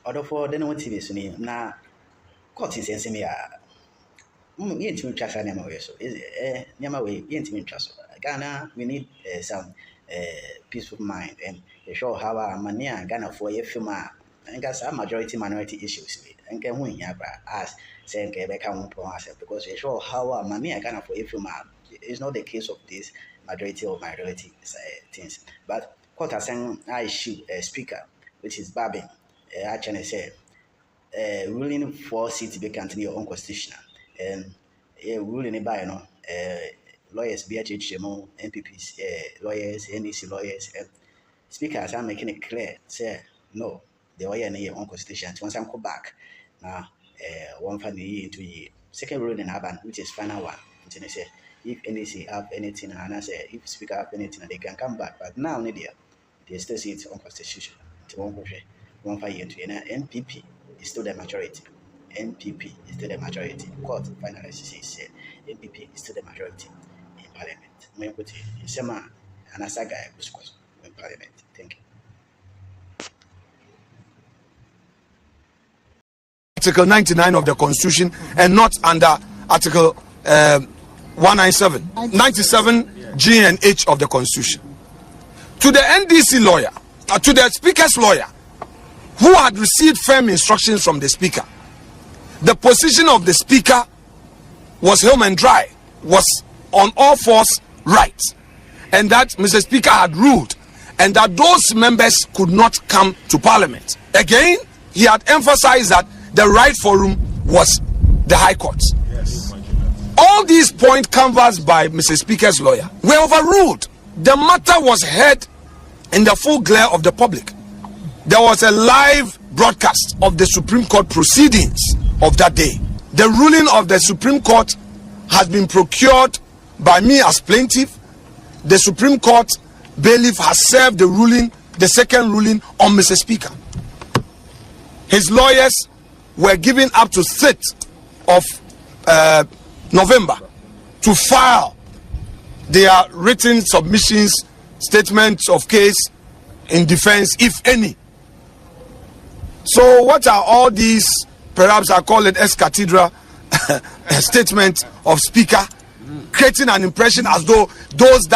Although for the no TV suni na court is saying me yɛntimi ntwa saa nneɛma wei so nneɛma wei yɛntimi ntwa so. Ghana, we need some peaceful mind, and show how money and Ghana for your film and got some majority minority issues and can win as saying because we show how money and Ghana for your film is not the case of this majority or minority things. But court has saying I issue a speaker which is Babin actually say ruling 4 seats vacant in your own constitutional and ruling it by lawyers, BHHMO, NPPs, lawyers, NDC lawyers, and speakers are making it clear, say, no, they are in your own constitution. Once I go back, now, one family into year. Second ruling in Aban, which is final one. And they say, if NDC have anything, and I say, if speaker have anything, they can come back. But now, they still see its own constitution. It's one 5 year into NPP is still the majority. NPP is still the majority. Court finally said NPP is still the majority in Parliament. When put in Sema and Asaga in Parliament. Thank you. Article 99 of the Constitution and not under Article 197, 97 G and H of the Constitution. To the NDC lawyer, to the Speaker's lawyer, who had received firm instructions from the Speaker, the position of the Speaker was home and dry, was on all fours right, and that Mr. Speaker had ruled, and that those members could not come to Parliament. Again, he had emphasized that the right forum was the High Court. Yes. All these points canvassed by Mr. Speaker's lawyer were overruled. The matter was heard in the full glare of the public. There was a live broadcast of the Supreme Court proceedings of that day. The ruling of the Supreme Court has been procured by me as plaintiff. The Supreme Court bailiff has served the ruling, the second ruling, on Mr. Speaker. His lawyers were given up to 3rd of November to file their written submissions, statements of case in defense, if any. So what are all these, perhaps I call it ex cathedra statement of Speaker, creating an impression as though those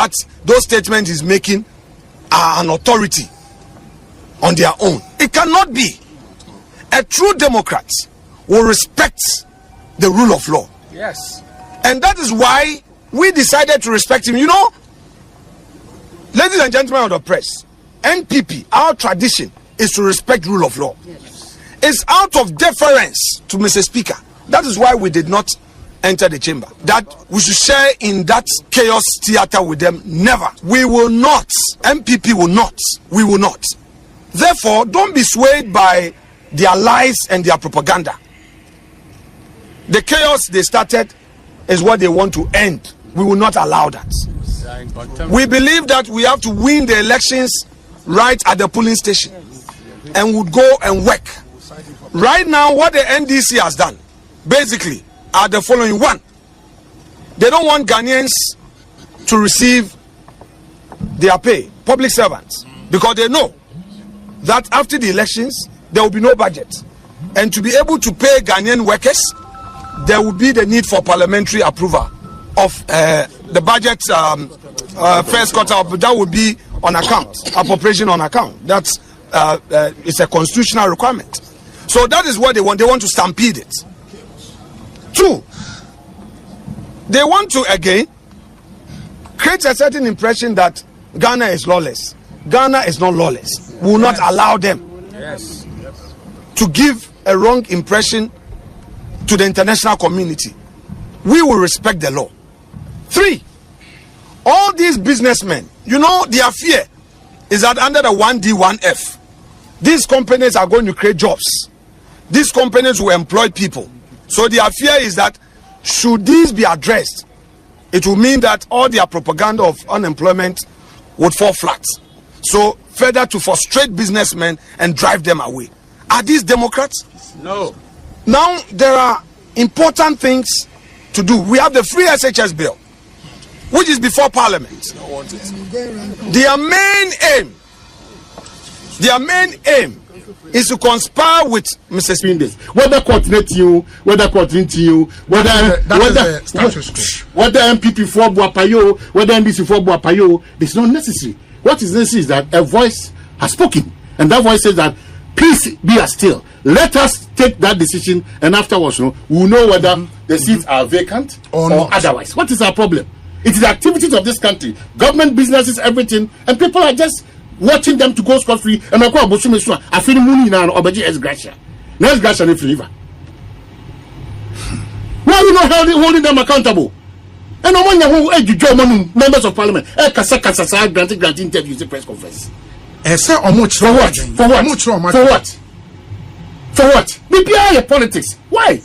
statements he's making are an authority on their own. It cannot be. A true Democrat will respect the rule of law. Yes. And that is why we decided to respect him. You know, ladies and gentlemen of the press, NPP, our tradition is to respect rule of law. Yes. It's out of deference to Mr. Speaker. That is why we did not enter the chamber. That we should share in that chaos theater with them. Never. We will not. NPP will not. We will not. Therefore, don't be swayed by their lies and their propaganda. The chaos they started is what they want to end. We will not allow that. We believe that we have to win the elections right at the polling station and would go and work. Right now, what the NDC has done basically are the following. One, they don't want Ghanaians to receive their pay, public servants, because they know that after the elections there will be no budget, and to be able to pay Ghanaian workers there will be the need for parliamentary approval of the budget first quarter. That would be on account, appropriation on account. That's it's a constitutional requirement. So that is what they want. They want to stampede it. Two, they want to again create a certain impression that Ghana is lawless. Ghana is not lawless. We will not allow them to give a wrong impression to the international community. We will respect the law. Three, all these businessmen, you know, their fear is that under the 1D, 1F, these companies are going to create jobs. These companies will employ people. So their fear is that should these be addressed, it will mean that all their propaganda of unemployment would fall flat. So further to frustrate businessmen and drive them away. Are these Democrats? No. Now there are important things to do. We have the free SHS bill, which is before Parliament. Their main aim is to conspire with Mr. Spindles. Whether coordinate you, whether coordinate you, whether MPP for Buapayo, whether NDC for Buapayo, it's not necessary. What is necessary is that a voice has spoken, and that voice says that peace be as still. Let us take that decision, and afterwards, we'll know whether the seats are vacant or otherwise. What is our problem? It is the activities of this country, government, businesses, everything, and people are just watching them to go scot free. And I call Bosume I feel money now. Obaji as Gracia. No Gracia no flavor. Why are we not holding them accountable? And no one who members of parliament. Kasa grant interviews the press conference. For what? For what? For what? BPI politics. Why?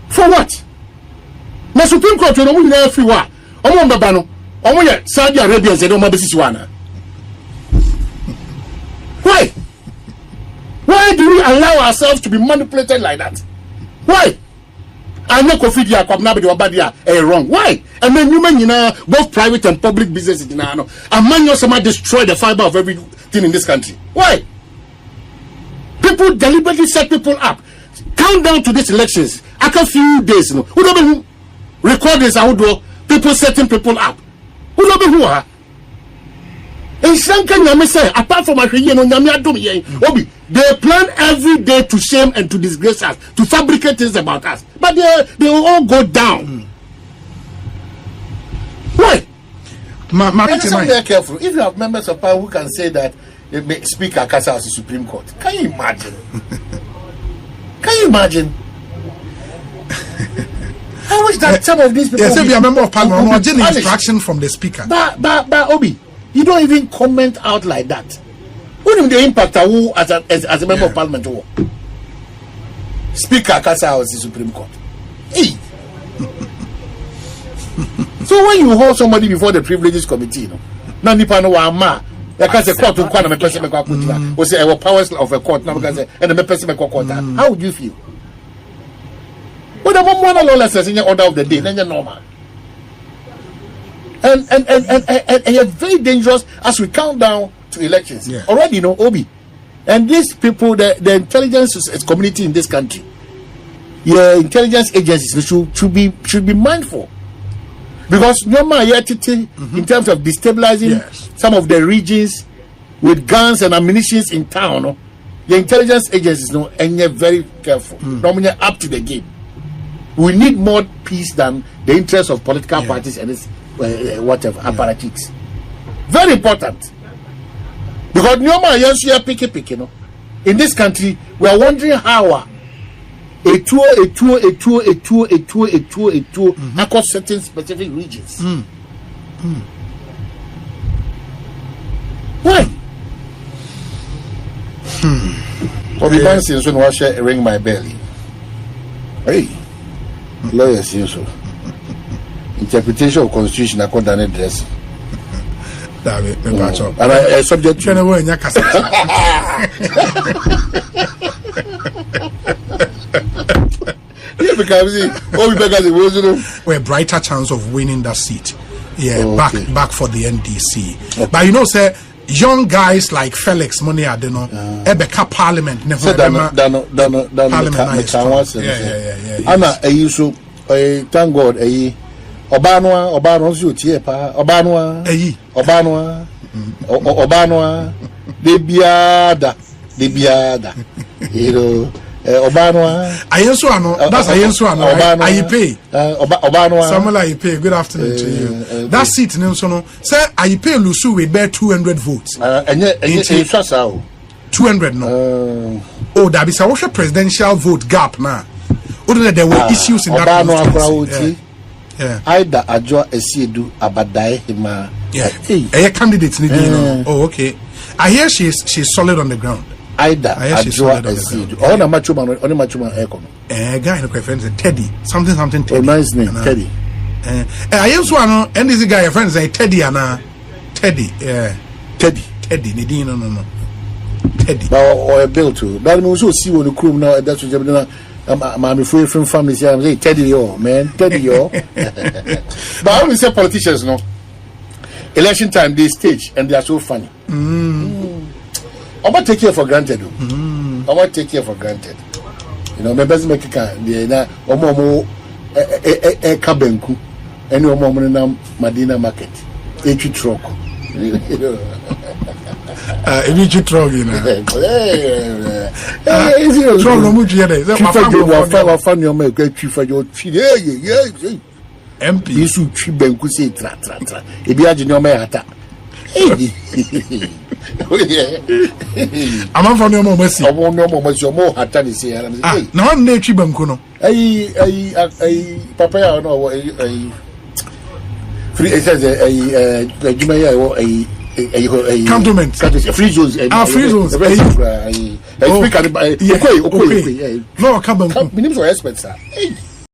For what? The Supreme Court no win everywhere. Omo babano. Omo ya Saudi Arabia said omo besisiwana. Why? Why do we allow ourselves to be manipulated like that? Why? I know COVID wrong. Why? And then you both private and public businesses and man somehow destroy the fiber of everything in this country. Why? People deliberately set people up. Count down to these elections. After a few days, who don't record this? People setting people up. Who don't who are? Apart from they plan every day to shame and to disgrace us, to fabricate things about us, but they will all go down. Why? Be careful. If you have members of power who can say that Speaker Kasa as the Supreme Court, can you imagine? Can you imagine? I wish that some of these people. Yes, if you're a member of parliament, or getting instruction from the speaker. But Obi, you don't even comment out like that. What is the impact of who as a member of parliament? Who? Speaker Kasa was the Supreme Court. Hey. So when you hold somebody before the privileges committee, now nipa no wa ma. Because the court will come and person make a was say powers of a court now because and the person make a court. How would you feel? Well, the one lawless is in your order of the day, then you're normal. And it's very dangerous as we count down to elections. Yeah. Already, Obi. And these people, the intelligence community in this country, intelligence agencies should be mindful. Because in terms of destabilizing some of the regions with guns and ammunition in town, the intelligence agencies and they're very careful. Normally up to the game. We need more peace than the interests of political parties and its apparatchiks. Very important. Because in this country, we are wondering how a tour across certain specific regions. Why? Obi Bansi so no share ring my belly. Hey, lawyers so. Interpretation of constitution according to dress. David, me patch up. And I subject to no nya kasa. Because we're brighter chance of winning that seat. Back for the NDC. Okay. But you know, sir, young guys like Felix Money Ebeka Parliament never Anna Ayuso, thank God, Obanwa, the biada, you know. Obanwa. That's I pay. Obanwa. Samuel I pay. Good afternoon to you. That seat, sir, I pay Lusu with bear 200 votes. And yet, 200 no. Oh, that is a presidential vote gap now. Other there were issues in that constituency. Either Ajo Esiedu Abadai Hima. A candidate. Oh, okay. I hear she's solid on the ground. Either Ajo Esiedu. On a macho man, on a macho man aircon. Guy in the friends Teddy. Something Teddy. Oh, nice name, Teddy. I also know, and this guy friends say Teddy and Teddy. Teddy. No. Teddy. Or a bill too. That means also see what the crew now. That's what I'm free from families here. I'm saying Teddy, yo, man, Teddy, yo. But I only say politicians, no. Election time, they stage and they are so funny. I'm not taking it for granted, though. I want to take care for granted. You know, my best make a omo kabenku, any omo na Madina market, each truck. Each truck, you know. Truck no much here. My family your make chief for your MP. Isu chibenku say tra. Ebi aje no me ata. I'm from your mom. Mercy. I won't know more ata ni say. Now I'm near chibenku no. Papa ya no free it says Jumaya cantonment. Free zones. Free zones. Okay. No, come on. Minimum for experts, sir.